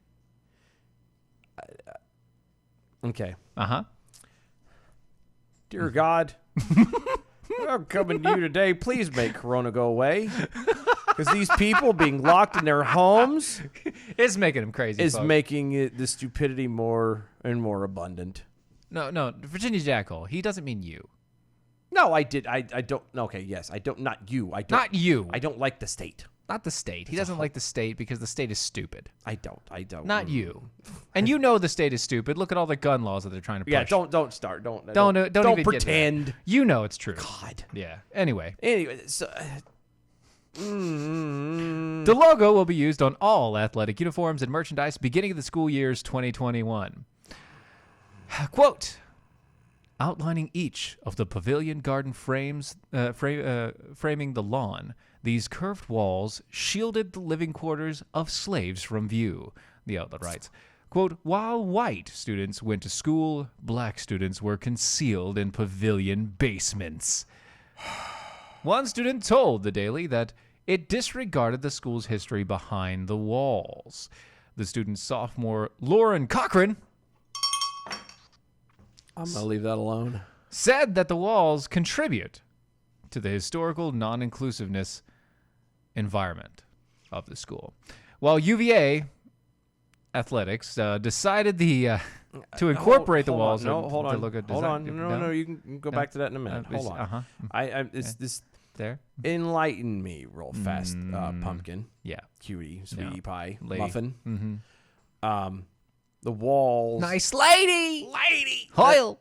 Okay. Uh-huh. Dear God, I'm coming to you today. Please make Corona go away. Because these people being locked in their homes It's making him crazy, is folks. making the stupidity more and more abundant. No, Virginia Jackhole. He doesn't mean you. No, I did. I don't. Okay, yes, I don't. Not you. I don't. Not you. I don't like the state. Not the state. He doesn't like the state because the state is stupid. I don't. Not you. And you know the state is stupid. Look at all the gun laws that they're trying to push. Yeah, don't start. Don't Don't even get to that. pretend. You know it's true. God. Yeah. Anyway, So. the logo will be used on all athletic uniforms and merchandise beginning of the school year's 2021. Quote, outlining each of the pavilion garden frames, framing the lawn, these curved walls shielded the living quarters of slaves from view, the outlet writes. Quote, while white students went to school, black students were concealed in pavilion basements. One student told the Daily that it disregarded the school's history behind the walls. The student's sophomore, Lauren Cochran, I'm going to leave that alone. said that the walls contribute to the historical non-inclusiveness environment of the school. While UVA athletics decided to incorporate the walls. Hold on. To look at Hold on. design. No, you can go back to that in a minute. Hold on. Uh-huh. This There. enlighten me real fast, pumpkin, Yeah. cutie, sweetie Yeah. pie, Lady. muffin. Mm-hmm. The walls. Nice lady. Hoyle.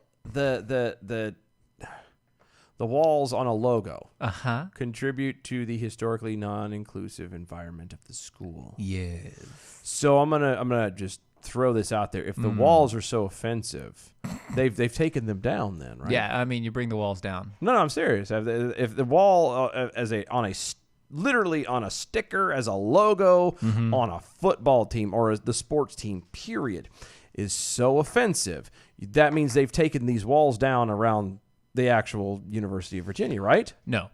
The walls on a logo Uh-huh. contribute to the historically non-inclusive environment of the school. Yes. So I'm gonna just throw this out there. If the walls are so offensive, they've taken them down then, right? Yeah, I mean, you bring the walls down. No, I'm serious. If the wall literally on a sticker as a logo on a football team or as the sports team, period, is so offensive, that means they've taken these walls down around the actual University of Virginia, right? No.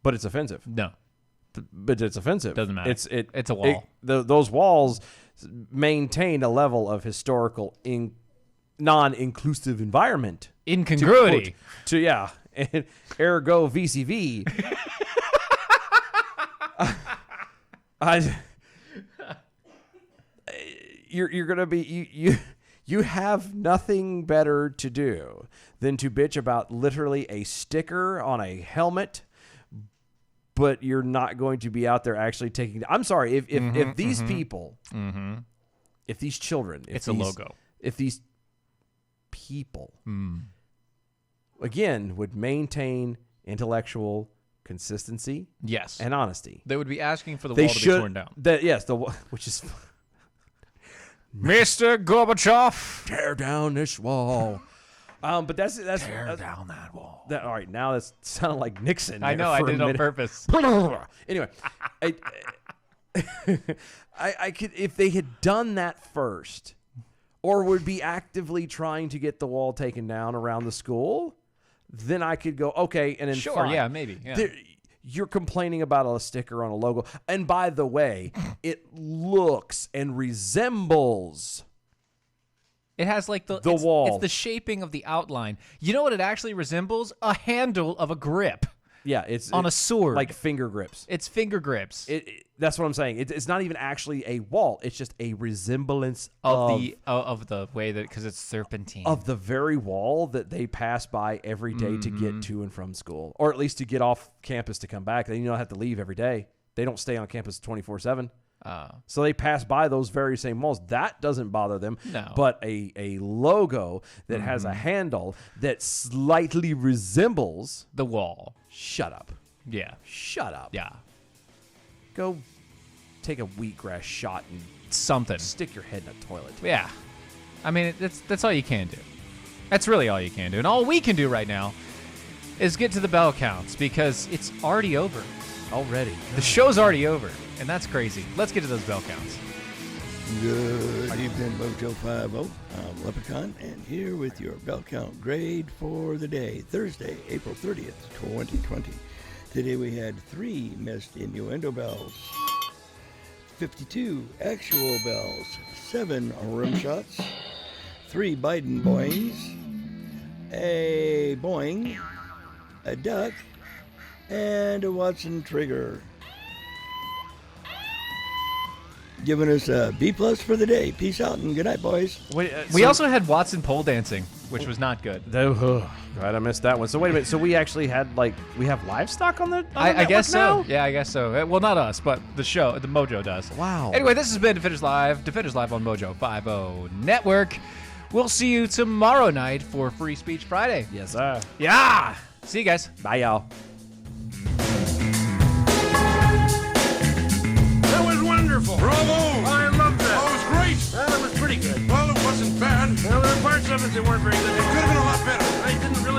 But it's offensive. No. But it's offensive. Doesn't matter. It's a wall. Those walls maintain a level of historical non-inclusive environment. Incongruity. And ergo VCV. You're gonna be you have nothing better to do than to bitch about literally a sticker on a helmet, but you're not going to be out there actually taking. I'm sorry if these people, if these children, It's a logo. if these people again would maintain intellectual consistency Yes. and honesty, They would be asking for the they wall to should be torn down. which is Mr. Gorbachev, tear down this wall. But that's tear down that wall. all right. Now that's sounding like Nixon. I there know, I for a did it on minute. purpose. Anyway, I could, if they had done that first, or would be actively trying to get the wall taken down around the school, then I could go, okay, and then Sure, fine. yeah, maybe. Yeah. You're complaining about a sticker on a logo. And by the way, it looks and resembles It has like the wall. It's the shaping of the outline. You know what it actually resembles? A handle of a grip it's on a sword. like finger grips. It's finger grips That's what I'm saying. It's not even actually a wall. It's just a resemblance of the way that, because it's serpentine. of the very wall that they pass by every day to get to and from school, or at least to get off campus to come back. They don't have to leave every day. They don't stay on campus 24/7. So they pass by those very same malls. That doesn't bother them. No. But a logo that has a handle that slightly resembles The wall. Shut up. Yeah. Shut up. Yeah. Go take a wheatgrass shot and Something. stick your head in a toilet. Yeah. I mean, that's all you can do. That's really all you can do. And all we can do right now is get to the bell counts because it's already over. Already. The show's already over, and that's crazy. Let's get to those bell counts. Good evening, Mojo 50. I'm Leprechaun, and here with your bell count grade for the day, Thursday, April 30th, 2020. Today we had 3 missed innuendo bells, 52 actual bells, 7 rim shots, 3 Biden boings, a boing, a duck, and a Watson trigger. Giving us a B+ for the day. Peace out and good night, boys. Wait, We also had Watson pole dancing, which was not good. God, I missed that one. So wait a minute. So we actually had we have livestock on the. I guess so. now? Yeah, I guess so. Well, not us, but the show, the Mojo does. Wow. Anyway, this has been Defenders Live on Mojo 50 Network. We'll see you tomorrow night for Free Speech Friday. Yes, sir. Yeah. See you guys. Bye, y'all. That was wonderful. Bravo! I loved that. Oh, it was great. Well, it was pretty good. Well, it wasn't bad. Well, there were parts of it that weren't very good. It could have been a lot better. I didn't really